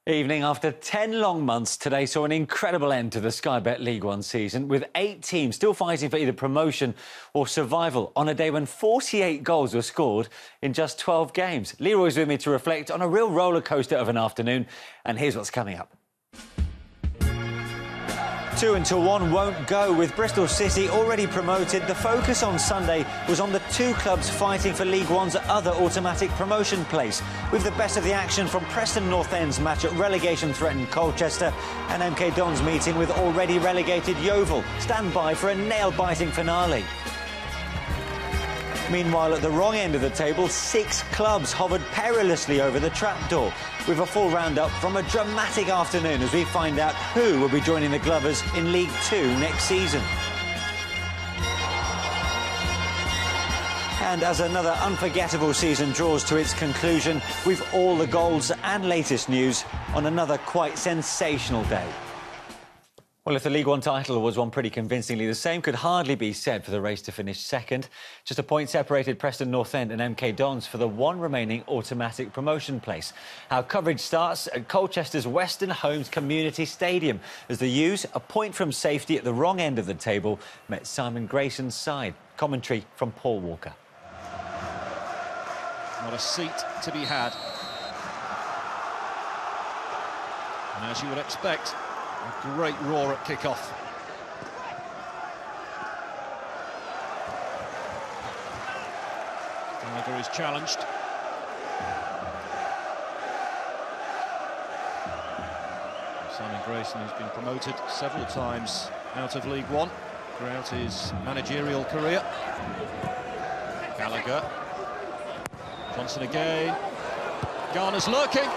Evening. After 10 long months, today saw an incredible end to the SkyBet League One season, with 8 teams still fighting for either promotion or survival on a day when 48 goals were scored in just 12 games. Leroy's with me to reflect on a real roller coaster of an afternoon, and here's what's coming up. 2 until 1 won't go. With Bristol City already promoted, the focus on Sunday was on the 2 clubs fighting for League One's other automatic promotion place, with the best of the action from Preston North End's match at relegation-threatened Colchester and MK Dons meeting with already relegated Yeovil. Stand by for a nail-biting finale. Meanwhile, at the wrong end of the table, 6 clubs hovered perilously over the trapdoor, with a full roundup from a dramatic afternoon as we find out who will be joining the Glovers in League 2 next season. And as another unforgettable season draws to its conclusion, we've all the goals and latest news on another quite sensational day. Well, if the League One title was won pretty convincingly, the same could hardly be said for the race to finish second. Just a point separated Preston North End and MK Dons for the one remaining automatic promotion place. Our coverage starts at Colchester's Western Homes Community Stadium as the U's, a point from safety at the wrong end of the table, met Simon Grayson's side. Commentary from Paul Walker. Not a seat to be had. And as you would expect, a great roar at kick-off. Gallagher is challenged. Simon Grayson has been promoted several times out of League One throughout his managerial career. Gallagher. Johnson again. Garner's lurking.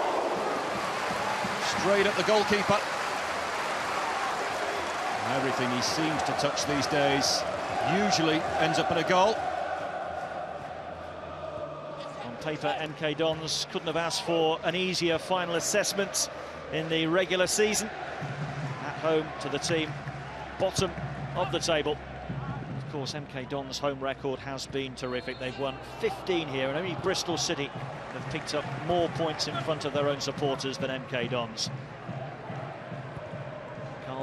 Straight at the goalkeeper. Everything he seems to touch these days usually ends up in a goal. On paper, MK Dons couldn't have asked for an easier final assessment in the regular season. At home to the team bottom of the table. Of course, MK Dons' home record has been terrific. They've won 15 here, and only Bristol City have picked up more points in front of their own supporters than MK Dons.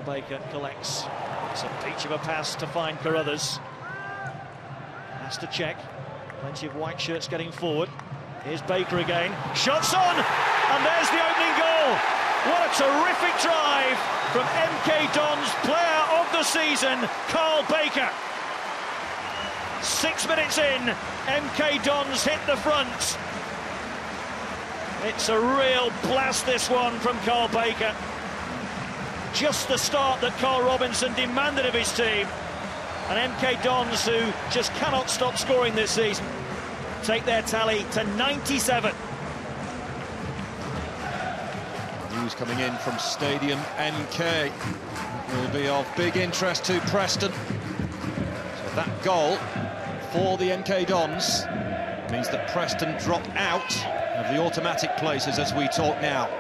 Baker collects. It's a peach of a pass to find Carruthers. Has to check. Plenty of white shirts getting forward. Here's Baker again. Shots on! And there's the opening goal! What a terrific drive from MK Dons' player of the season, Carl Baker. 6 minutes in, MK Dons hit the front. It's a real blast, this one, from Carl Baker. Just the start that Carl Robinson demanded of his team. And MK Dons, who just cannot stop scoring this season, take their tally to 97. News coming in from Stadium NK will be of big interest to Preston. So that goal for the MK Dons means that Preston drop out of the automatic places as we talk now.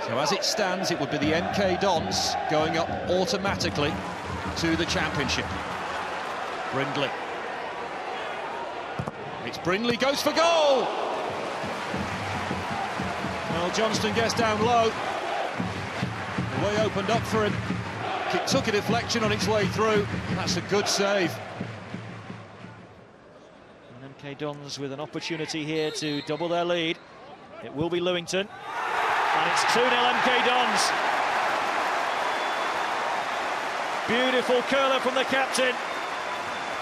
So as it stands, it would be the MK Dons going up automatically to the Championship. Brindley. It's Brindley, goes for goal! Well, Johnston gets down low. The way opened up for him. It took a deflection on its way through. That's a good save. And MK Dons with an opportunity here to double their lead. It will be Lewington. And it's 2-0 MK Dons. Beautiful curler from the captain.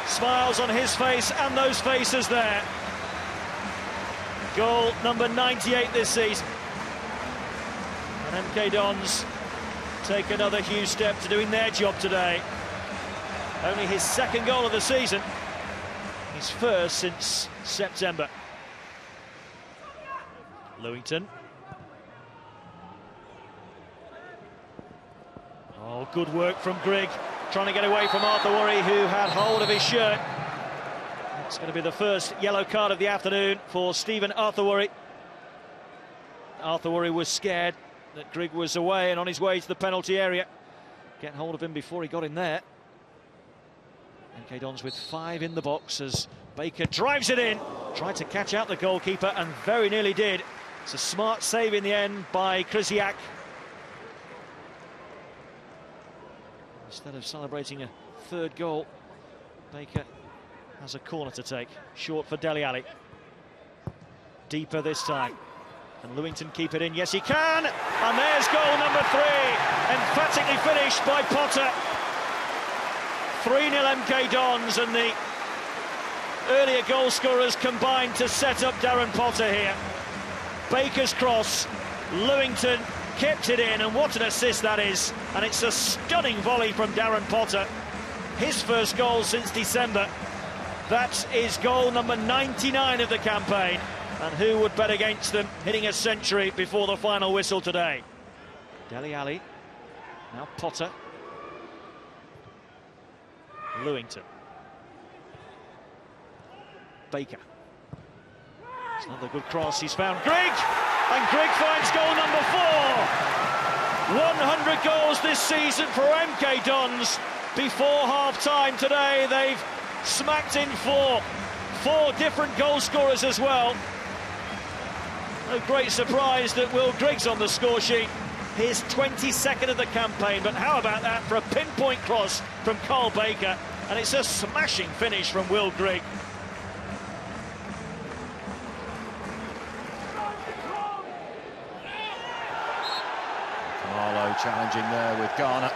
Smiles on his face and those faces there. Goal number 98 this season. And MK Dons take another huge step to doing their job today. Only his 2nd goal of the season. His 1st since September. Lewington. Oh, good work from Grigg, trying to get away from Arthur, who had hold of his shirt. It's going to be the first yellow card of the afternoon for Stephen Arthur. Arthur was scared that Grigg was away and on his way to the penalty area. Get hold of him before he got in there. MK Dons with 5 in the box as Baker drives it in. Tried to catch out the goalkeeper and very nearly did. It's a smart save in the end by Krzyzak. Instead of celebrating a third goal, Baker has a corner to take. Short for Dele Alli. Deeper this time. Can Lewington keep it in? Yes, he can! And there's goal number 3. Emphatically finished by Potter. 3-0 MK Dons, and the earlier goal scorers combined to set up Darren Potter here. Baker's cross, Lewington kept it in, and what an assist that is. And it's a stunning volley from Darren Potter. His first goal since December. That is goal number 99 of the campaign. And who would bet against them hitting a century before the final whistle today? Dele Alli, now Potter. Lewington. Baker. It's another good cross, he's found Grigg! And Grigg finds goal number 4! 100 goals this season for MK Dons. Before half-time today, they've smacked in 4 different goal scorers as well. No great surprise that Will Grigg's on the score sheet. His 22nd of the campaign, but how about that for a pinpoint cross from Carl Baker? And it's a smashing finish from Will Grigg. Kamalo challenging there with Ghana.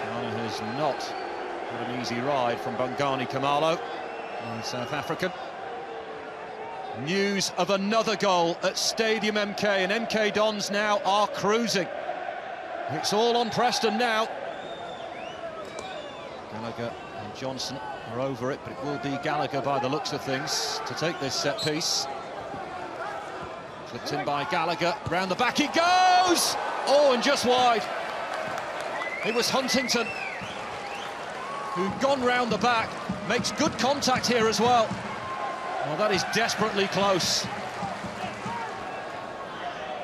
Ghana has not had an easy ride from Bongani Kamalo, the South African. News of another goal at Stadium MK, and MK Dons now are cruising. It's all on Preston now. Gallagher and Johnson are over it, but it will be Gallagher by the looks of things to take this set piece. Flipped in by Gallagher, round the back it goes! Oh, and just wide. It was Huntington who'd gone round the back, makes good contact here as well. Well, that is desperately close.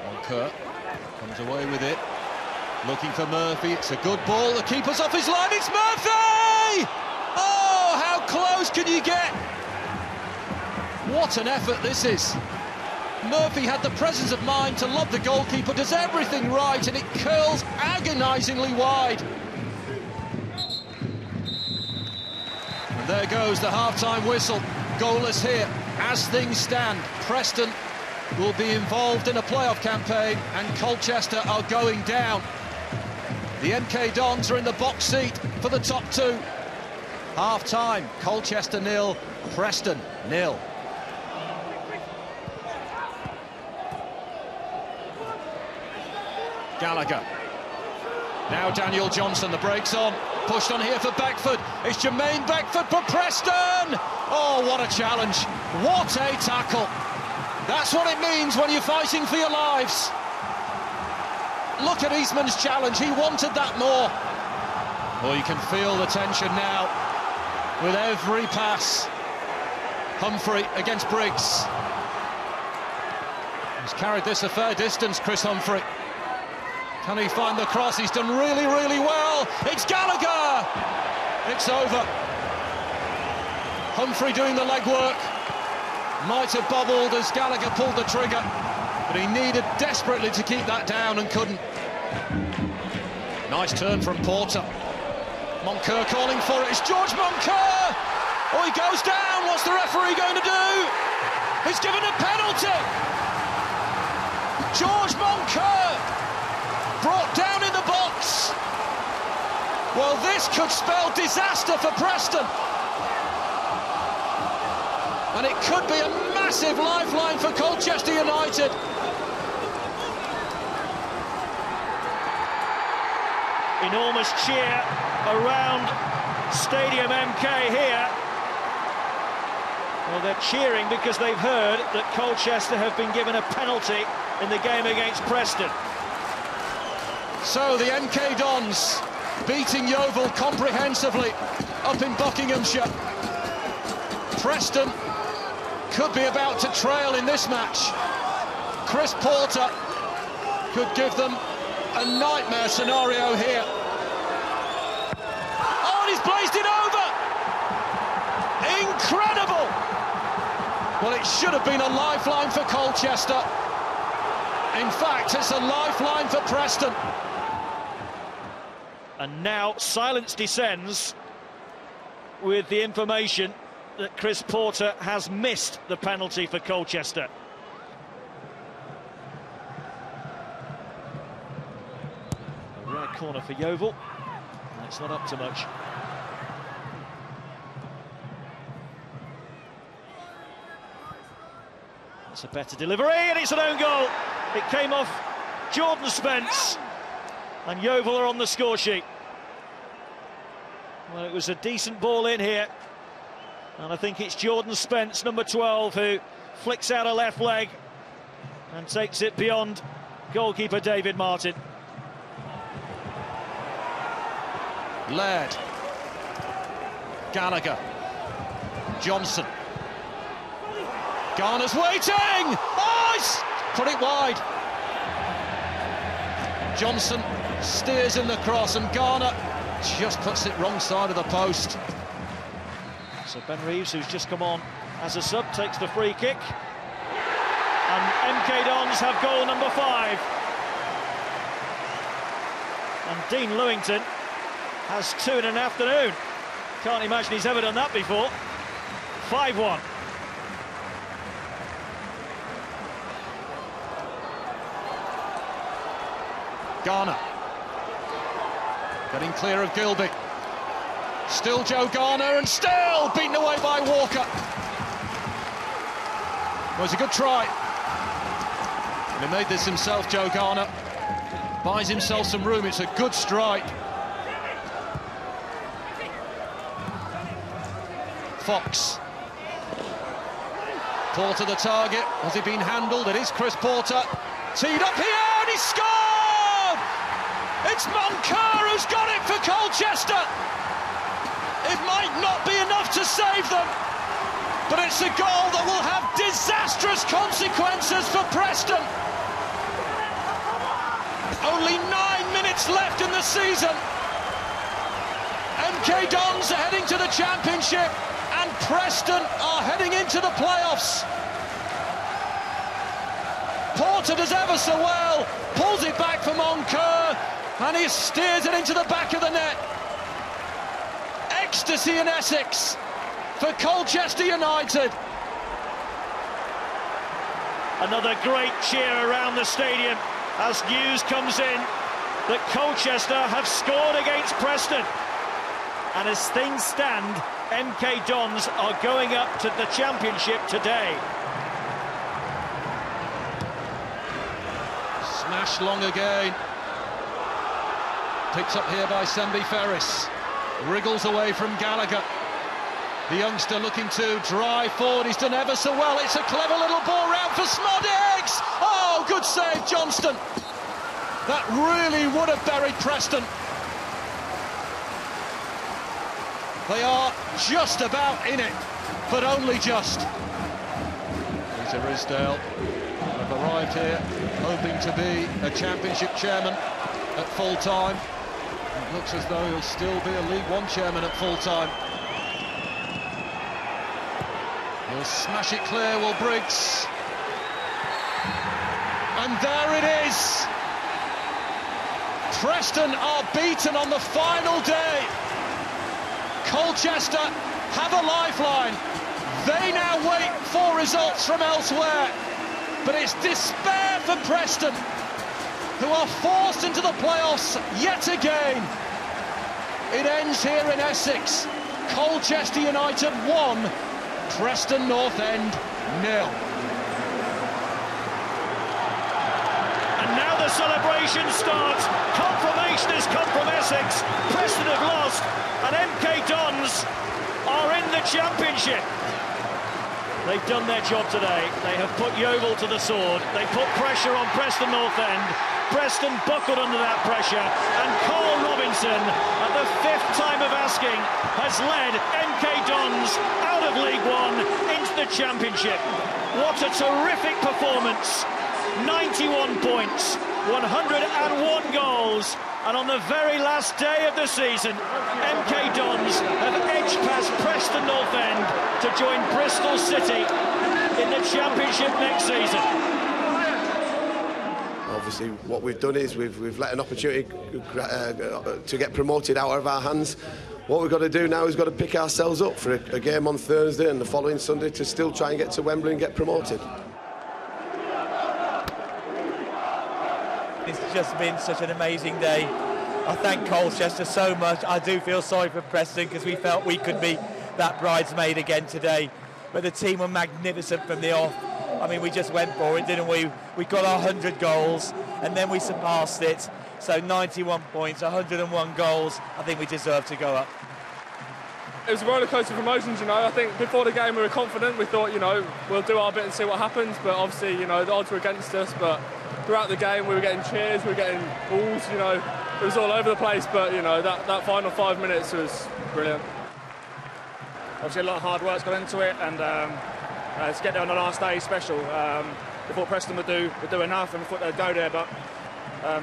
Moncur comes away with it, looking for Murphy. It's a good ball, the keeper's off his line, it's Murphy! Oh, how close can you get? What an effort this is. Murphy had the presence of mind to lob the goalkeeper, does everything right, and it curls agonisingly wide. And there goes the half-time whistle. Goalless here. As things stand, Preston will be involved in a playoff campaign and Colchester are going down. The MK Dons are in the box seat for the top 2. Half-time, Colchester 0, Preston 0. Gallagher. Now Daniel Johnson, the break's on. Pushed on here for Beckford. It's Jermaine Beckford for Preston! Oh, what a challenge. What a tackle. That's what it means when you're fighting for your lives. Look at Eastman's challenge. He wanted that more. Well, you can feel the tension now with every pass. Humphrey against Briggs. He's carried this a fair distance, Chris Humphrey. Can he find the cross? He's done really, really well. It's Gallagher! It's over. Humphrey doing the legwork. Might have bobbled as Gallagher pulled the trigger, but he needed desperately to keep that down and couldn't. Nice turn from Porter. Moncur calling for it. It's George Moncur! Oh, he goes down. What's the referee going to do? He's given a penalty! George Moncur! Brought down in the box. Well, this could spell disaster for Preston. And it could be a massive lifeline for Colchester United. Enormous cheer around Stadium MK here. Well, they're cheering because they've heard that Colchester have been given a penalty in the game against Preston. So the MK Dons beating Yeovil comprehensively up in Buckinghamshire. Preston could be about to trail in this match. Chris Porter could give them a nightmare scenario here. Oh, and he's blazed it over! Incredible! Well, it should have been a lifeline for Colchester. In fact, it's a lifeline for Preston. And now silence descends with the information that Chris Porter has missed the penalty for Colchester. A right corner for Yeovil. It's not up to much. It's a better delivery, and it's an own goal. It came off Jordan Spence, and Yeovil are on the score sheet. Well, it was a decent ball in here, and I think it's Jordan Spence, number 12, who flicks out a left leg and takes it beyond goalkeeper David Martin. Laird, Gallagher, Johnson. Garner's waiting! Oh, he's put it wide. Johnson steers in the cross, and Garner just puts it wrong side of the post. So Ben Reeves, who's just come on as a sub, takes the free kick. And MK Dons have goal number 5. And Dean Lewington has 2 in an afternoon. Can't imagine he's ever done that before. 5-1. Garner getting clear of Gilby. Still Joe Garner, and still beaten away by Walker. Well, it's a good try. And he made this himself, Joe Garner. Buys himself some room. It's a good strike. Fox. Porter the target. Has he been handled? It is Chris Porter. Teed up here, and he scored! It's Moncur who's got it for Colchester. It might not be enough to save them, but it's a goal that will have disastrous consequences for Preston. Only 9 minutes left in the season. MK Dons are heading to the Championship, and Preston are heading into the playoffs. Porter does ever so well, pulls it back for Moncur, and he steers it into the back of the net. Ecstasy in Essex for Colchester United. Another great cheer around the stadium as news comes in that Colchester have scored against Preston. And as things stand, MK Dons are going up to the Championship today. Smash long again. Picked up here by Sembi Ferris. Wriggles away from Gallagher. The youngster looking to drive forward. He's done ever so well. It's a clever little ball round for Smodix. Oh, good save, Johnston. That really would have buried Preston. They are just about in it, but only just. Peter Risdale have arrived here, hoping to be a Championship chairman at full time. It looks as though he'll still be a League One chairman at full time. He'll smash it clear, will Briggs. And there it is. Preston are beaten on the final day. Colchester have a lifeline. They now wait for results from elsewhere. But it's despair for Preston, who are forced into the playoffs yet again. It ends here in Essex. Colchester United 1, Preston North End 0. And now the celebration starts. Confirmation has come from Essex. Preston have lost, and MK Dons are in the Championship. They've done their job today. They have put Yeovil to the sword. They put pressure on Preston North End. Preston buckled under that pressure, and Cole Robinson, at the 5th time of asking, has led MK Dons out of League One into the Championship. What a terrific performance. 91 points, 101 goals, and on the very last day of the season, MK Dons have edged past Preston North End to join Bristol City in the Championship next season. Obviously, what we've done is we've let an opportunity to get promoted out of our hands. What we've got to do now is got to pick ourselves up for a game on Thursday and the following Sunday to still try and get to Wembley and get promoted. It's just been such an amazing day. I thank Colchester so much. I do feel sorry for Preston because we felt we could be that bridesmaid again today. But the team were magnificent from the off. I mean, we just went for it, didn't we? We got our 100 goals and then we surpassed it. So 91 points, 101 goals. I think we deserve to go up. It was a roller coaster of emotions, you know. I think before the game we were confident. We thought, you know, we'll do our bit and see what happens. But obviously, you know, the odds were against us. But throughout the game, we were getting cheers, we were getting balls, you know. It was all over the place. But, you know, that final 5 minutes was brilliant. Obviously, a lot of hard work's gone into it, and to get there on the last day is special. We thought Preston would do enough, and we thought they'd go there. But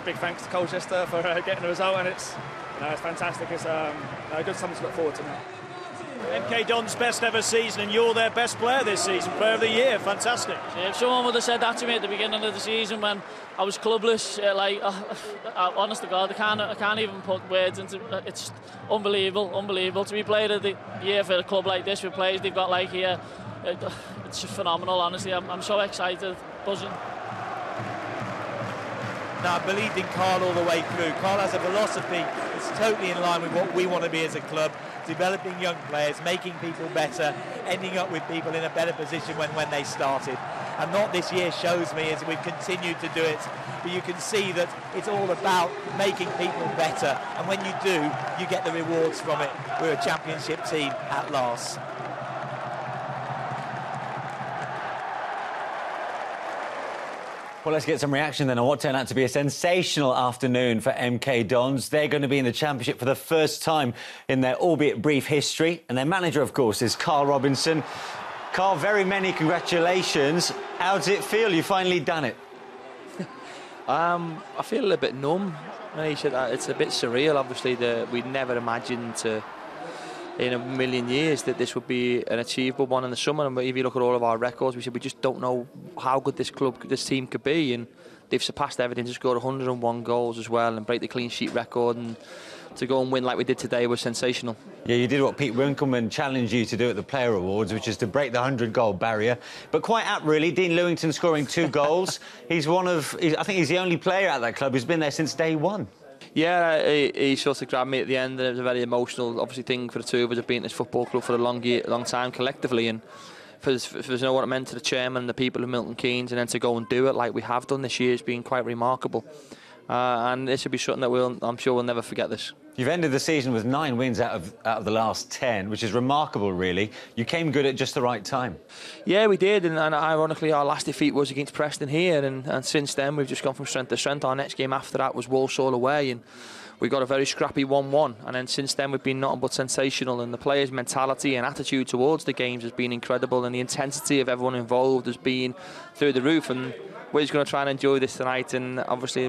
big thanks to Colchester for getting the result, and it's fantastic. It's a good something to look forward to now. MK Dons' best ever season, and you're their best player this season, player of the year. Fantastic. Yeah, if someone would have said that to me at the beginning of the season when I was clubless, honest to God, I can't even put words into it. It's unbelievable to be player of the year for a club like this with players they've got like here. It's just phenomenal, honestly. I'm so excited, buzzing. No, I believed in Carl all the way through. Carl has a philosophy that's totally in line with what we want to be as a club, developing young players, making people better, ending up with people in a better position when they started. And what this year shows me is we've continued to do it, but you can see that it's all about making people better, and when you do, you get the rewards from it. We're a championship team at last. Well, let's get some reaction then on what turned out to be a sensational afternoon for MK Dons. They're going to be in the Championship for the first time in their albeit brief history. And their manager, of course, is Carl Robinson. Carl, very many congratulations. How does it feel? You've finally done it. I feel a little bit numb. It's a bit surreal, obviously, that we'd never imagined in a million years that this would be an achievable one in the summer. And if you look at all of our records, we said we just don't know how good this team could be, and they've surpassed everything to score 101 goals as well and break the clean sheet record, and to go and win like we did today was sensational. Yeah, you did what Pete Winkleman challenged you to do at the Player Awards, which is to break the 100-goal barrier. But quite apt, really. Dean Lewington scoring 2 goals. I think he's the only player at that club who's been there since day one. Yeah, he sort of grabbed me at the end, and it was a very emotional, obviously, thing for the two of us. Have been at this football club for a long time collectively, and for us know what it meant to the chairman and the people of Milton Keynes, and then to go and do it like we have done this year has been quite remarkable. And this will be something that I'm sure we'll never forget this. You've ended the season with 9 wins out of the last 10, which is remarkable, really. You came good at just the right time. Yeah, we did, and ironically, our last defeat was against Preston here, and since then we've just gone from strength to strength. Our next game after that was Walsall away, and we got a very scrappy 1-1, and then since then we've been nothing but sensational, and the players' mentality and attitude towards the games has been incredible, and the intensity of everyone involved has been through the roof, and we're just going to try and enjoy this tonight, and obviously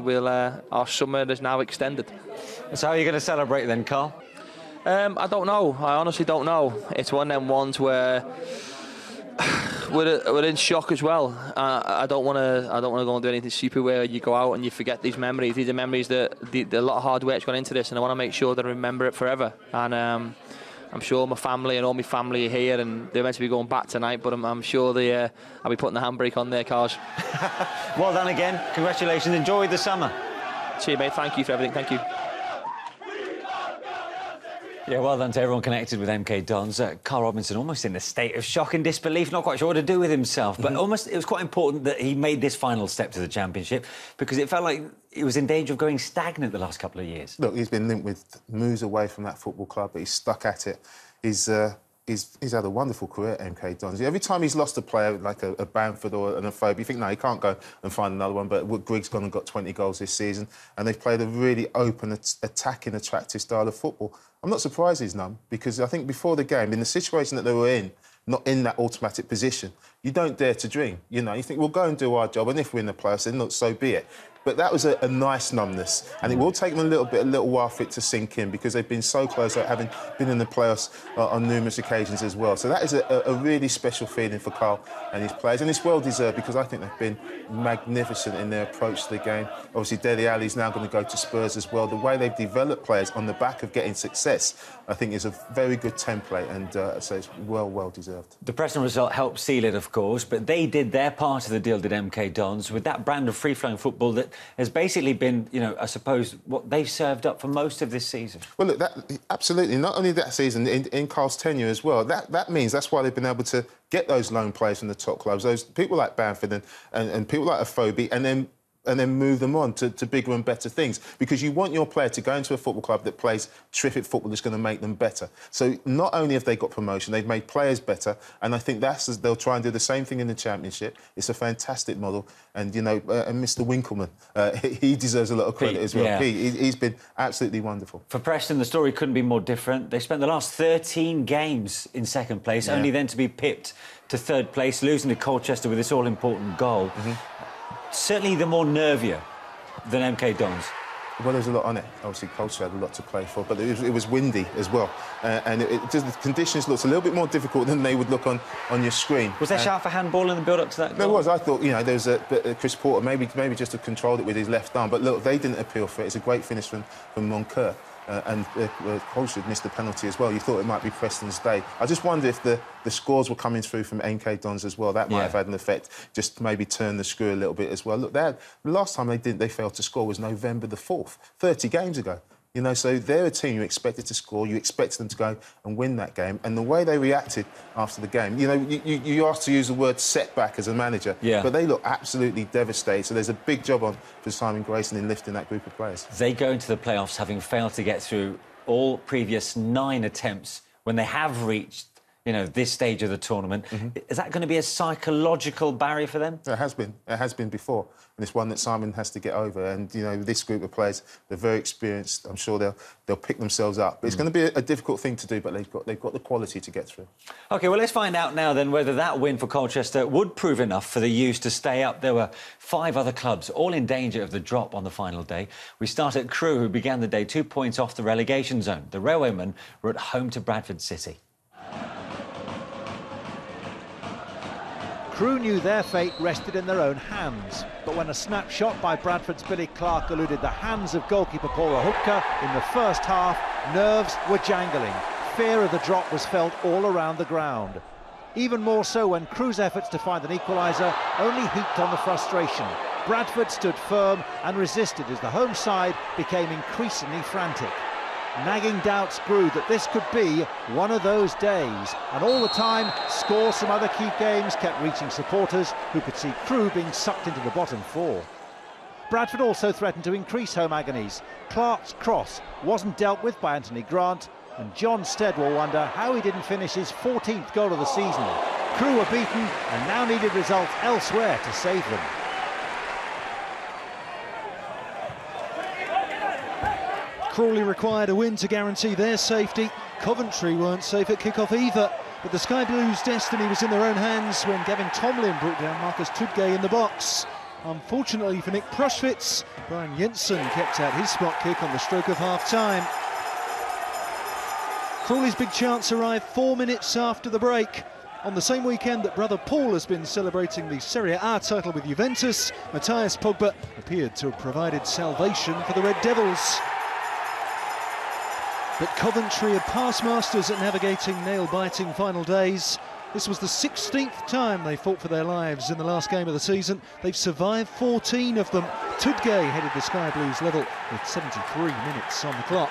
our summer is now extended. So how are you going to celebrate then, Carl? I don't know. I honestly don't know. It's one of them ones where we're in shock as well. I don't want to go and do anything stupid where you go out and you forget these memories. These are memories that a lot of hard work's gone into this, and I want to make sure that I remember it forever. And I'm sure my family and all my family are here, and they're meant to be going back tonight, but I'm sure I'll be putting the handbrake on their cars. Well done again. Congratulations. Enjoy the summer. Cheers, mate. Thank you for everything. Thank you. Yeah, well done to everyone connected with MK Dons. Carl Robinson almost in a state of shock and disbelief, not quite sure what to do with himself. But it was quite important that he made this final step to the Championship, because it felt like he was in danger of going stagnant the last couple of years. Look, he's been linked with moves away from that football club, but he's stuck at it. He's had a wonderful career at MK Dons. Every time he's lost a player, like a Bamford or an Afobe, you think, no, he can't go and find another one. But Griggs gone and got 20 goals this season, and they've played a really open, attacking, attractive style of football. I'm not surprised he's numb, because I think before the game, in the situation that they were in, not in that automatic position, you don't dare to dream. You know, you think, we'll go and do our job, and if we're in the playoffs, then look, so be it. But that was a nice numbness, and it will take them a little while for it to sink in, because they've been so close, having been in the playoffs on numerous occasions as well. So that is a really special feeling for Carl and his players, and it's well deserved, because I think they've been magnificent in their approach to the game. Obviously, Dele Alli's now going to go to Spurs as well. The way they've developed players on the back of getting success, I think, is a very good template, and so it's well deserved. The Preston result helped seal it, of course, but they did their part of the deal, did MK Dons, with that brand of free-flowing football that has basically been, you know, I suppose, what they've served up for most of this season. Well, look, absolutely. Not only that season, in Carl's tenure as well. That means that's why they've been able to get those loan players from the top clubs, those people like Bamford and people like Afobe, and then move them on to bigger and better things. Because you want your player to go into a football club that plays terrific football that's going to make them better. So not only have they got promotion, they've made players better, and I think they'll try and do the same thing in the Championship. It's a fantastic model, and, you know, and Mr Winkleman, he deserves a lot of credit as well. Yeah. He's been absolutely wonderful. For Preston, the story couldn't be more different. They spent the last 13 games in second place, only then to be pipped to third place, losing to Colchester with this all-important goal. Certainly the more nervier than MK Dons. Well, there's a lot on it. Obviously, Colchester had a lot to play for, but it was windy as well. And the conditions looked a little bit more difficult than they would look on your screen. Was there shout for handball in the build-up to that goal? There was. I thought, you know, there was Chris Porter maybe just have controlled it with his left arm. But look, they didn't appeal for it. It's a great finish from Moncur. And Colchester missed the penalty as well. You thought it might be Preston's day. I just wonder if the scores were coming through from MK Dons as well. That might have had an effect, just maybe turn the screw a little bit as well. Look, the last time they failed to score was November the 4th, 30 games ago. You know, so they're a team you expected to score, you expected them to go and win that game. And the way they reacted after the game, you know, you asked to use the word setback as a manager, but they look absolutely devastated. So there's a big job on for Simon Grayson in lifting that group of players. They go into the playoffs having failed to get through all previous 9 attempts when they have reached, you know, this stage of the tournament. Is that going to be a psychological barrier for them? It has been. It has been before. And it's one that Simon has to get over. And, you know, this group of players, they're very experienced. I'm sure they'll pick themselves up. But it's going to be a difficult thing to do, but they've got the quality to get through. OK, well, let's find out now, then, whether that win for Colchester would prove enough for the U's to stay up. There were 5 other clubs, all in danger of the drop on the final day. We start at Crewe, who began the day 2 points off the relegation zone. The Railwaymen were at home to Bradford City. Crewe knew their fate rested in their own hands, but when a snapshot by Bradford's Billy Clark eluded the hands of goalkeeper Paul Rahupka in the first half, nerves were jangling. Fear of the drop was felt all around the ground. Even more so when Crewe's efforts to find an equaliser only heaped on the frustration. Bradford stood firm and resisted as the home side became increasingly frantic. Nagging doubts grew that this could be one of those days, and all the time, scores from other key games kept reaching supporters who could see Crewe being sucked into the bottom 4. Bradford also threatened to increase home agonies. Clark's cross wasn't dealt with by Anthony Grant, and John Stead will wonder how he didn't finish his 14th goal of the season. Crewe were beaten and now needed results elsewhere to save them. Crawley required a win to guarantee their safety. Coventry weren't safe at kick-off either, but the Sky Blues' destiny was in their own hands when Gavin Tomlin brought down Marcus Tudgay in the box. Unfortunately for Nick Prushwitz, Brian Jensen kept out his spot kick on the stroke of half-time. Crawley's big chance arrived 4 minutes after the break. On the same weekend that brother Paul has been celebrating the Serie A title with Juventus, Matthias Pogba appeared to have provided salvation for the Red Devils. But Coventry are past masters at navigating nail-biting final days. This was the 16th time they fought for their lives in the last game of the season. They've survived 14 of them. Tudgay headed the Sky Blues level with 73 minutes on the clock.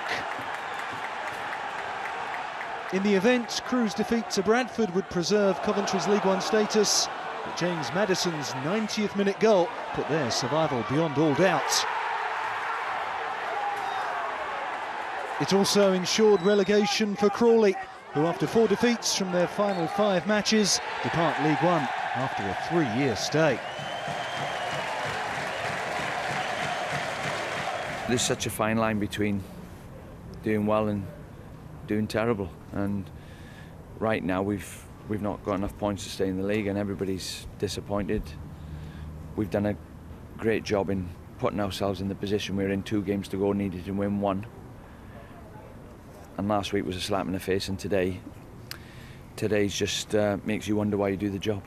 In the event, Crewe's defeat to Bradford would preserve Coventry's League One status, but James Maddison's 90th minute goal put their survival beyond all doubt. It also ensured relegation for Crawley, who after 4 defeats from their final 5 matches depart League One after a 3-year stay. There's such a fine line between doing well and doing terrible, and right now we've not got enough points to stay in the league and everybody's disappointed. We've done a great job in putting ourselves in the position we're in, 2 games to go, needed to win 1. And last week was a slap in the face, and today's just makes you wonder why you do the job.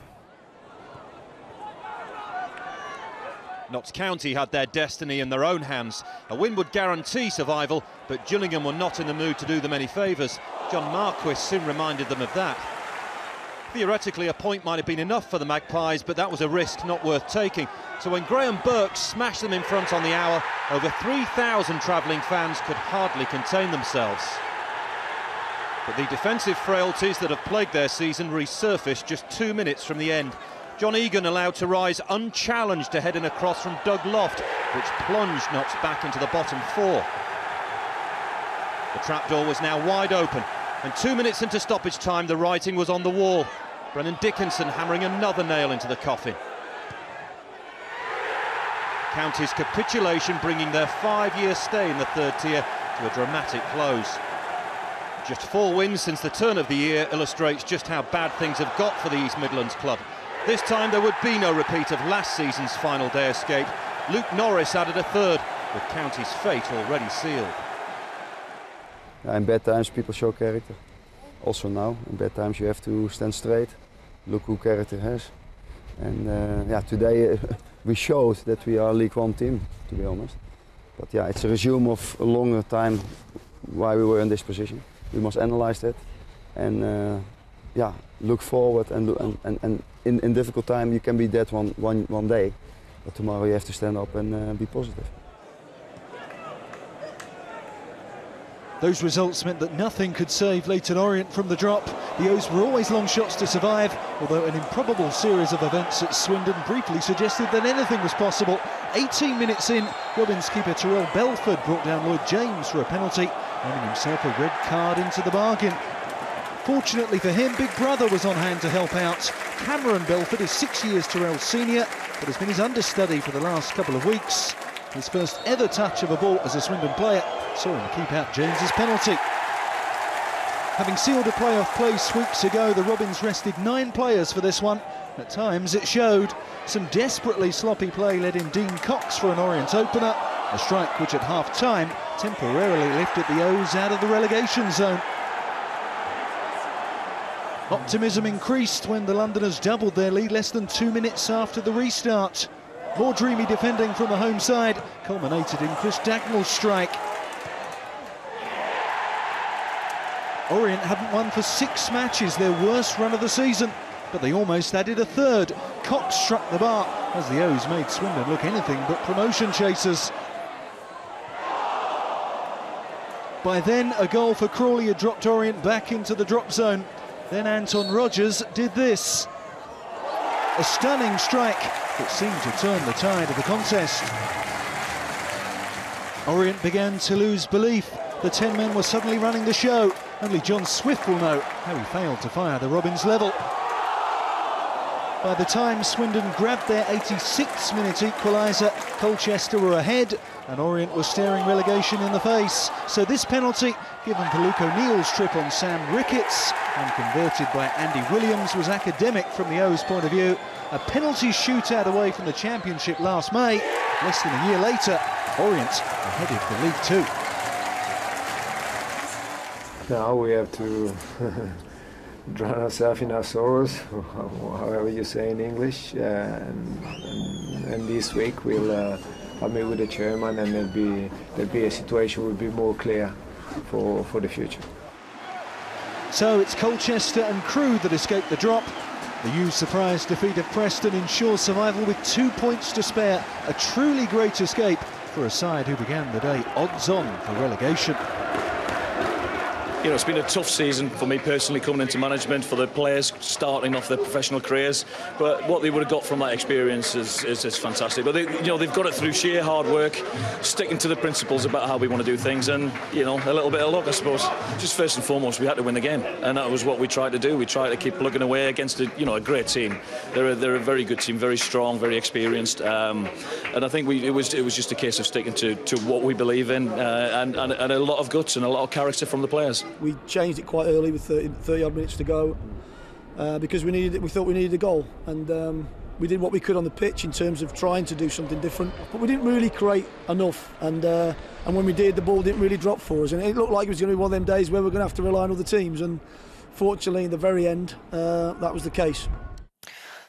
Notts County had their destiny in their own hands. A win would guarantee survival, but Gillingham were not in the mood to do them any favours. John Marquis soon reminded them of that. Theoretically, a point might have been enough for the Magpies, but that was a risk not worth taking. So when Graham Burke smashed them in front on the hour, over 3,000 travelling fans could hardly contain themselves. But the defensive frailties that have plagued their season resurfaced just 2 minutes from the end. John Egan allowed to rise unchallenged to head in a cross from Doug Loft, which plunged Notts back into the bottom 4. The trapdoor was now wide open, and 2 minutes into stoppage time, the writing was on the wall. Brennan Dickinson hammering another nail into the coffin. County's capitulation bringing their 5-year stay in the 3rd tier to a dramatic close. Just 4 wins since the turn of the year illustrates just how bad things have got for the East Midlands club. This time there would be no repeat of last season's final day escape. Luke Norris added a 3rd, with County's fate already sealed. In bad times people show character. Also now, in bad times you have to stand straight, look who character has. And today we showed that we are a League One team, to be honest. But yeah, it's a resume of a longer time why we were in this position. We must analyze that and look forward and in difficult time you can be dead one day, but tomorrow you have to stand up and be positive. Those results meant that nothing could save Leyton Orient from the drop. The O's were always long shots to survive, although an improbable series of events at Swindon briefly suggested that anything was possible. 18 minutes in, Robins keeper Terrell Belford brought down Lloyd James for a penalty, earning himself a red card into the bargain. Fortunately for him, Big Brother was on hand to help out. Cameron Belford is 6 years Terrell's senior, but has been his understudy for the last couple of weeks. His first ever touch of a ball as a Swindon player saw him keep out James's penalty. Having sealed a playoff place weeks ago, the Robins rested 9 players for this one. At times it showed. Some desperately sloppy play led in Dean Cox for an Orient opener, a strike which at half-time temporarily lifted the O's out of the relegation zone. Optimism increased when the Londoners doubled their lead less than 2 minutes after the restart. More dreamy defending from the home side culminated in Chris Dagnall's strike. Orient hadn't won for 6 matches, their worst run of the season, but they almost added a 3rd. Cox struck the bar as the O's made Swindon look anything but promotion chasers. By then, a goal for Crawley had dropped Orient back into the drop zone. Then Anton Rodgers did this. A stunning strike that seemed to turn the tide of the contest. Orient began to lose belief. The 10 men were suddenly running the show. Only John Swift will know how he failed to fire the Robins level. By the time Swindon grabbed their 86th-minute equaliser, Colchester were ahead and Orient was staring relegation in the face. So this penalty, given for Luke O'Neill's trip on Sam Ricketts and converted by Andy Williams, was academic from the O's point of view. A penalty shootout away from the Championship last May. Less than a year later, Orient are headed for League 2. Now we have to drown ourselves in our sorrows, however you say in English. And this week we'll meet with the chairman, and there'll be a situation will be more clear for the future. So it's Colchester and Crewe that escaped the drop. The U's surprise defeat of Preston ensures survival with 2 points to spare. A truly great escape for a side who began the day odds-on for relegation. You know, it's been a tough season for me personally coming into management, for the players starting off their professional careers. But what they would have got from that experience is fantastic. But they've got it through sheer hard work, sticking to the principles about how we want to do things, and a little bit of luck, I suppose. Just first and foremost, we had to win the game, and that was what we tried to do. We tried to keep plugging away against a great team. They're a very good team, very strong, very experienced, and I think it was just a case of sticking to what we believe in, and a lot of guts and a lot of character from the players. We changed it quite early with 30 odd minutes to go because we thought we needed a goal, and we did what we could on the pitch in terms of trying to do something different, but we didn't really create enough, and when we did, the ball didn't really drop for us, and it looked like it was going to be one of them days where we're going to have to rely on other teams, and fortunately in the very end that was the case.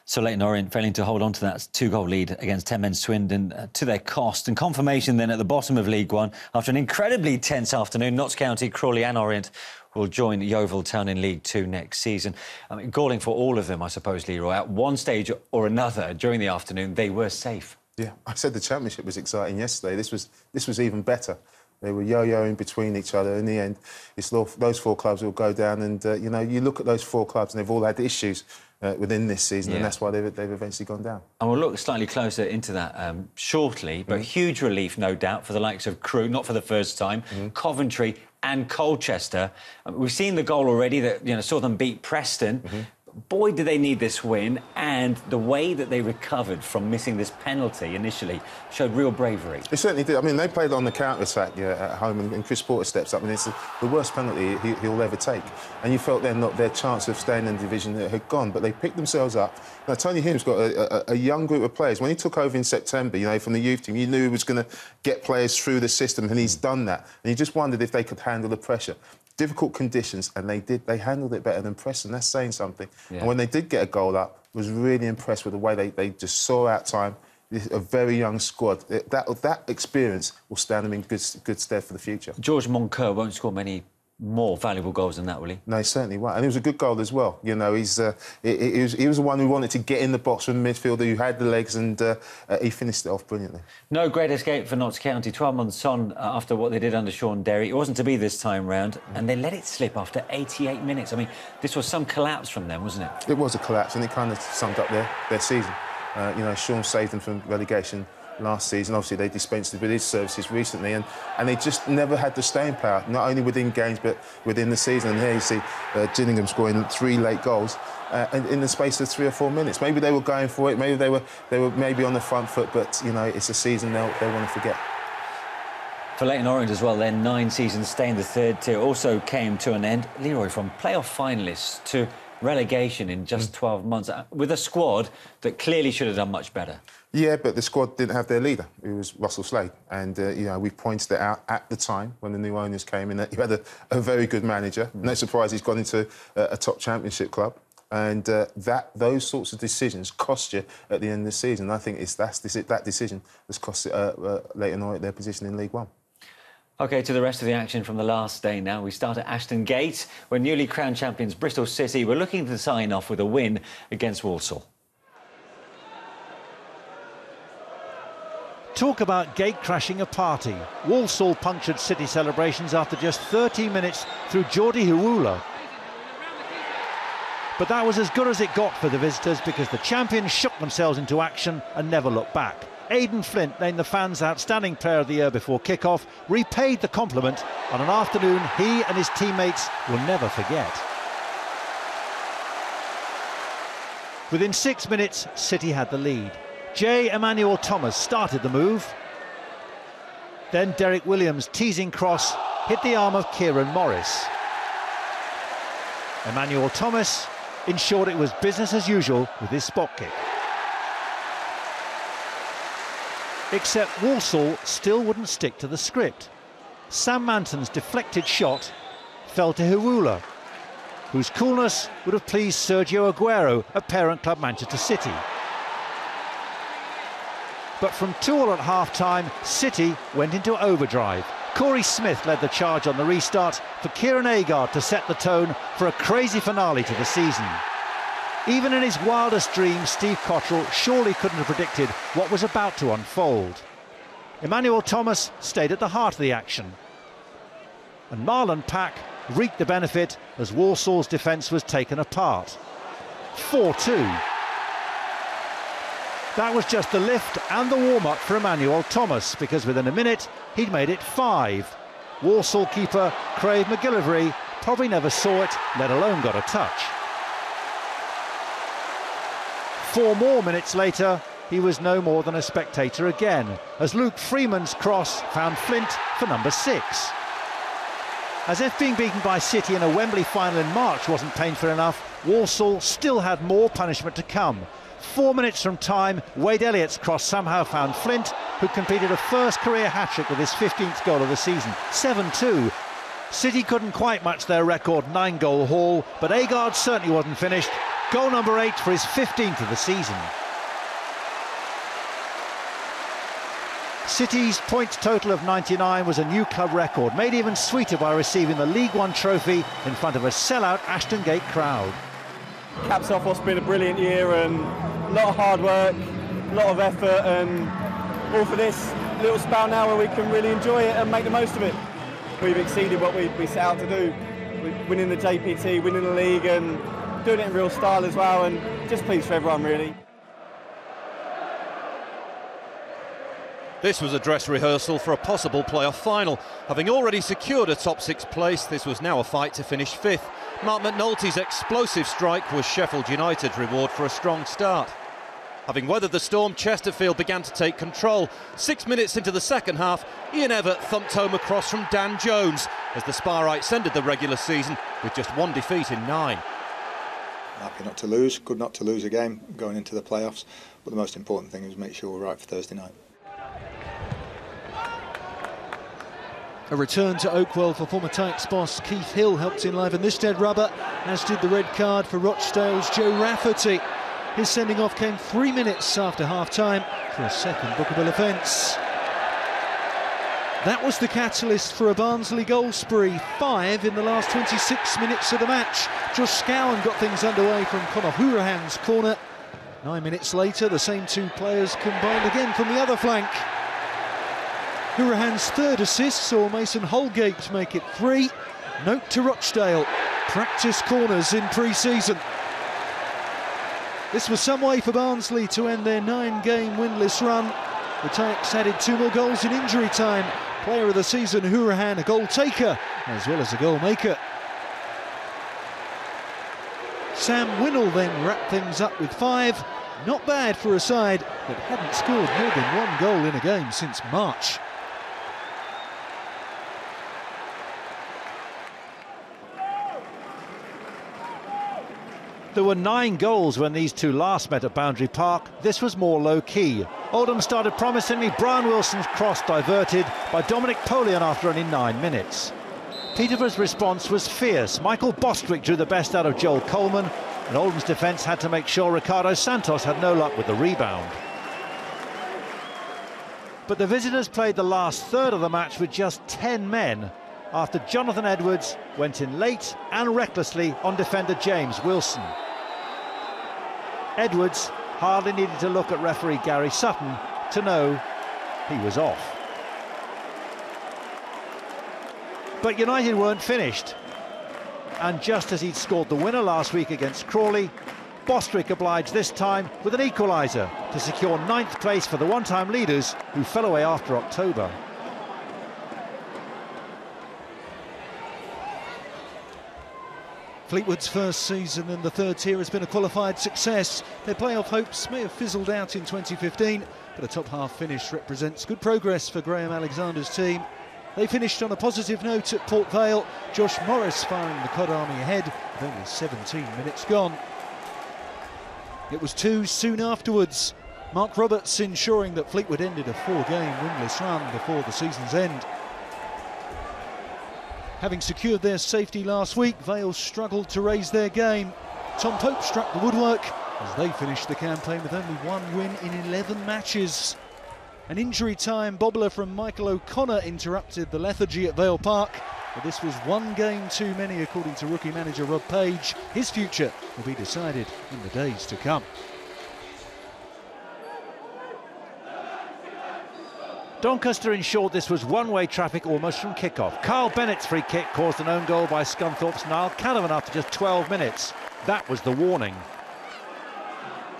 So Leyton Orient failing to hold on to that 2-goal lead against 10 men Swindon to their cost, and confirmation then at the bottom of League One after an incredibly tense afternoon. Notts County, Crawley and Orient will join Yeovil Town in League Two next season. I mean, galling for all of them, I suppose, Leroy. At one stage or another during the afternoon, they were safe. Yeah, I said the Championship was exciting yesterday. This was even better. They were yo-yoing between each other. In the end, those 4 clubs will go down, and you know, you look at those 4 clubs, and they've all had issues within this season, and that's why they've eventually gone down. And we'll look slightly closer into that shortly, but huge relief, no doubt, for the likes of Crewe, not for the first time, Coventry and Colchester. We've seen the goal already that saw them beat Preston. Boy, did they need this win, and the way that they recovered from missing this penalty initially showed real bravery. They certainly did. I mean, they played on the counter-attack at home, and Chris Porter steps up, and it's the worst penalty he'll ever take. And you felt then that their chance of staying in the division had gone, but they picked themselves up. Now, Tony Hume's got a young group of players. When he took over in September, from the youth team, you knew he was going to get players through the system, and he's done that. And you just wondered if they could handle the pressure. Difficult conditions, and they did. They handled it better than Preston. That's saying something. Yeah. And when they did get a goal up, I was really impressed with the way they just saw out time. A very young squad. That experience will stand them in good stead for the future. George Moncur won't score many more valuable goals than that, will he? No, he certainly won't. And it was a good goal as well. He was the one who wanted to get in the box from midfielder, who had the legs, and he finished it off brilliantly. No great escape for Notts County. 12 months on after what they did under Sean Derry. It wasn't to be this time round, and they let it slip after 88 minutes. I mean, this was some collapse from them, wasn't it? It was a collapse, and it kind of summed up their season. Sean saved them from relegation last season. Obviously, they dispensed with his services recently, and they just never had the staying power, not only within games but within the season. And here you see Gillingham scoring 3 late goals in the space of 3 or 4 minutes. Maybe they were going for it. Maybe they were maybe on the front foot. But it's a season they want to forget. For Leyton Orient as well, their 9 seasons stay in the 3rd tier also came to an end. Leroy, from playoff finalists to relegation in just 12 months, with a squad that clearly should have done much better. Yeah, but the squad didn't have their leader. It was Russell Slade. And, we pointed it out at the time when the new owners came in that you had a very good manager. No surprise he's gone into a top championship club. And those sorts of decisions cost you at the end of the season. I think that decision has cost Leyton Orient their position in League One. OK, to the rest of the action from the last day now. We start at Ashton Gate, where newly crowned champions Bristol City were looking to sign off with a win against Walsall. Talk about gate-crashing a party. Walsall punctured City celebrations after just 13 minutes through Jordi Hawula. But that was as good as it got for the visitors, because the champions shook themselves into action and never looked back. Aidan Flint, named the fans' outstanding player of the year before kick-off, repaid the compliment on an afternoon he and his teammates will never forget. Within 6 minutes, City had the lead. J. Emmanuel Thomas started the move. Then Derek Williams' teasing cross hit the arm of Kieran Morris. Emmanuel Thomas ensured it was business as usual with his spot kick. Except Walsall still wouldn't stick to the script. Sam Manton's deflected shot fell to Hawula, whose coolness would have pleased Sergio Aguero at parent club Manchester City. But from 2-2 at half-time, City went into overdrive. Corey Smith led the charge on the restart for Kieran Agard to set the tone for a crazy finale to the season. Even in his wildest dreams, Steve Cotterill surely couldn't have predicted what was about to unfold. Emmanuel Thomas stayed at the heart of the action, and Marlon Pack reaped the benefit as Walsall's defence was taken apart. 4-2. That was just the lift and the warm-up for Emmanuel Thomas, because within a minute he'd made it 5. Walsall keeper Craig McGillivray probably never saw it, let alone got a touch. 4 more minutes later, he was no more than a spectator again, as Luke Freeman's cross found Flint for number 6. As if being beaten by City in a Wembley final in March wasn't painful enough, Walsall still had more punishment to come. 4 minutes from time, Wade Elliott's cross somehow found Flint, who completed a first career hat-trick with his 15th goal of the season, 7-2. City couldn't quite match their record 9-goal haul, but Agard certainly wasn't finished. Goal number 8 for his 15th of the season. City's points total of 99 was a new club record, made even sweeter by receiving the League One trophy in front of a sellout Ashton Gate crowd. Caps off what's been a brilliant year, and a lot of hard work, a lot of effort, and all for this little spell now where we can really enjoy it and make the most of it. We've exceeded what we set out to do, winning the JPT, winning the league, and doing it in real style as well, and just pleased for everyone really. This was a dress rehearsal for a possible playoff final. Having already secured a top 6 place, this was now a fight to finish 5th. Mark McNulty's explosive strike was Sheffield United's reward for a strong start. Having weathered the storm, Chesterfield began to take control. 6 minutes into the second half, Ian Evatt thumped home a cross from Dan Jones as the Sparrites ended the regular season with just 1 defeat in 9. Happy not to lose, good not to lose a game going into the playoffs, but the most important thing is make sure we're right for Thursday night. A return to Oakwell for former Tykes boss Keith Hill helped enliven this dead rubber, as did the red card for Rochdale's Joe Rafferty. His sending off came 3 minutes after half-time for a second bookable offence. That was the catalyst for a Barnsley goal spree, 5 in the last 26 minutes of the match. Josh Scowen got things underway from Conor Hourahan's corner. 9 minutes later, the same 2 players combined again from the other flank. Hourahan's 3rd assist saw Mason Holgate make it 3. Note to Rochdale, practice corners in pre-season. This was some way for Barnsley to end their 9-game winless run. The Tykes added 2 more goals in injury time. Player of the season, Hourahan, a goal taker as well as a goal maker. Sam Winnell then wrapped things up with 5. Not bad for a side that hadn't scored more than 1 goal in a game since March. There were 9 goals when these 2 last met at Boundary Park. This was more low-key. Oldham started promisingly. Brian Wilson's cross diverted by Dominic Polian after only 9 minutes. Peterborough's response was fierce. Michael Bostwick drew the best out of Joel Coleman, and Oldham's defence had to make sure Ricardo Santos had no luck with the rebound. But the visitors played the last third of the match with just 10 men, after Jonathan Edwards went in late and recklessly on defender James Wilson. Edwards hardly needed to look at referee Gary Sutton to know he was off. But United weren't finished. And just as he'd scored the winner last week against Crawley, Bostwick obliged this time with an equaliser to secure 9th place for the one-time leaders who fell away after October. Fleetwood's first season in the 3rd tier has been a qualified success. Their playoff hopes may have fizzled out in 2015, but a top-half finish represents good progress for Graham Alexander's team. They finished on a positive note at Port Vale, Josh Morris firing the Cod Army ahead with only 17 minutes gone. It was 2 soon afterwards, Mark Roberts ensuring that Fleetwood ended a 4-game winless run before the season's end. Having secured their safety last week, Vale struggled to raise their game. Tom Pope struck the woodwork as they finished the campaign with only 1 win in 11 matches. An injury time bobbler from Michael O'Connor interrupted the lethargy at Vale Park, but this was 1 game too many according to rookie manager Rob Page. His future will be decided in the days to come. Doncaster ensured this was one-way traffic almost from kick-off. Carl Bennett's free kick caused an own goal by Scunthorpe's Niall Canavan after just 12 minutes. That was the warning.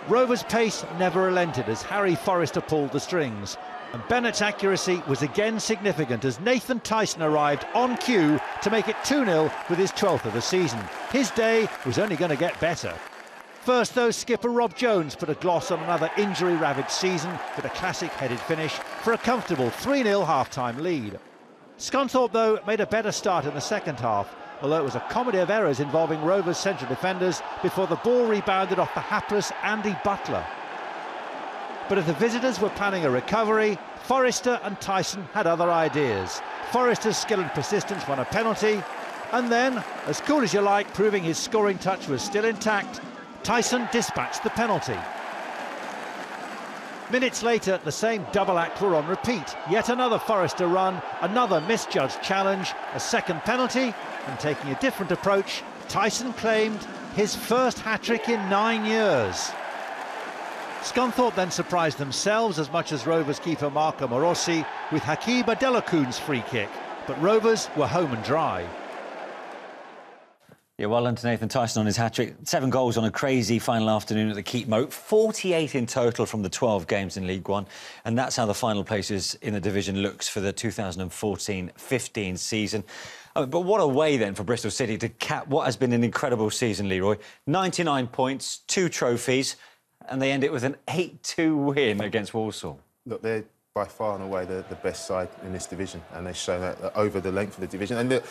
Rovers' pace never relented as Harry Forrester pulled the strings. And Bennett's accuracy was again significant as Nathan Tyson arrived on cue to make it 2-0 with his 12th of the season. His day was only going to get better. First, though, skipper Rob Jones put a gloss on another injury-ravaged season with a classic-headed finish for a comfortable 3-0 half-time lead. Scunthorpe, though, made a better start in the second half. although it was a comedy of errors involving Rovers' central defenders before the ball rebounded off the hapless Andy Butler. But if the visitors were planning a recovery, Forrester and Tyson had other ideas. Forrester's skill and persistence won a penalty, and then, as cool as you like, proving his scoring touch was still intact, Tyson dispatched the penalty. Minutes later, the same double act were on repeat. Yet another Forrester run, another misjudged challenge, a second penalty, and taking a different approach, Tyson claimed his first hat-trick in 9 years. Scunthorpe then surprised themselves as much as Rovers keeper Marco Morossi with Hakeem Adelakun's free kick, but Rovers were home and dry. Yeah, well done to Nathan Tyson on his hat-trick. 7 goals on a crazy final afternoon at the Keep Moat. 48 in total from the 12 games in League One. And that's how the final places in the division looks for the 2014-15 season. But what a way, then, for Bristol City to cap what has been an incredible season, Leroy. 99 points, 2 trophies, and they end it with an 8-2 win against Walsall. Look, they're by far and away the best side in this division, and they've shown that over the length of the division. And look,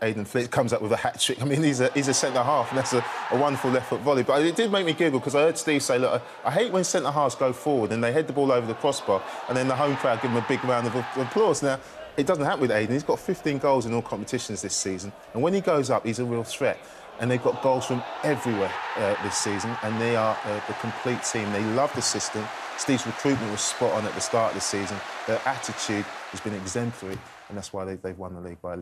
Aidan Flick comes up with a hat-trick. I mean, he's a centre-half, and that's a wonderful left-foot volley. But it did make me giggle, because I heard Steve say, look, I hate when centre-halves go forward and they head the ball over the crossbar, and then the home crowd give them a big round of applause. Now, it doesn't happen with Aidan. He's got 15 goals in all competitions this season, and when he goes up, he's a real threat. And they've got goals from everywhere this season, and they are the complete team. They love the system. Steve's recruitment was spot on at the start of the season. Their attitude has been exemplary, and that's why they've won the league by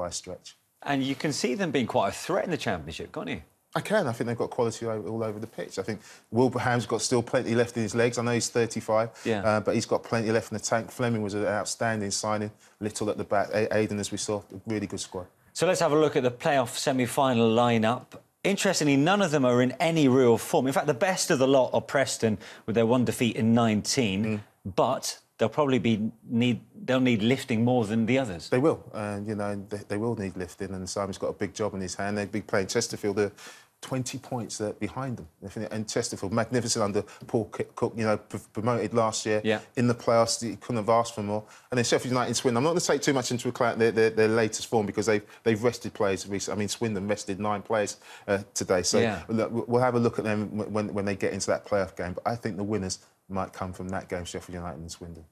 a stretch. And you can see them being quite a threat in the Championship, can't you? I can. I think they've got quality all over the pitch. I think Wilbraham's got still plenty left in his legs. I know he's 35, but he's got plenty left in the tank. Fleming was an outstanding signing. Little at the back. Aidan, as we saw, a really good squad. So let's have a look at the playoff semi-final lineup. Interestingly, none of them are in any real form. In fact, the best of the lot are Preston with their 1 defeat in 19, but they'll probably need lifting more than the others. They will, and you know they will need lifting. And Simon's got a big job in his hand. They'll be playing Chesterfield. 20 points behind them. And Chesterfield, magnificent under Paul Cook, you know, promoted last year in the playoffs. You couldn't have asked for more. And then Sheffield United and Swindon. I'm not going to take too much into account their latest form, because they've rested players recently. I mean, Swindon rested 9 players today. So look, we'll have a look at them when they get into that playoff game. But I think the winners might come from that game, Sheffield United and Swindon.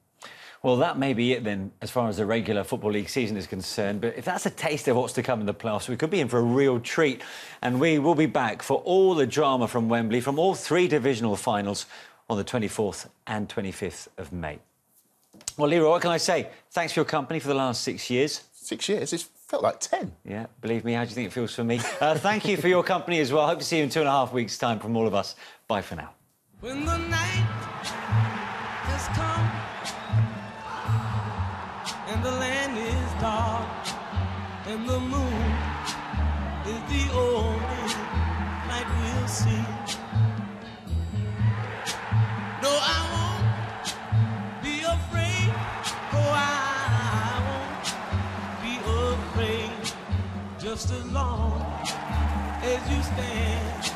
Well, that may be it then, as far as the regular Football League season is concerned. But if that's a taste of what's to come in the playoffs, we could be in for a real treat. And we will be back for all the drama from Wembley, from all 3 divisional finals on the 24th and 25th of May. Well, Leroy, what can I say? Thanks for your company for the last 6 years. 6 years? It's felt like 10. Yeah, believe me, how do you think it feels for me? Thank you for your company as well. Hope to see you in 2.5 weeks' time from all of us. Bye for now. When the night has come and the land is dark and the moon is the only light we'll see. No, I won't be afraid. Oh, I won't be afraid. Just as long as you stand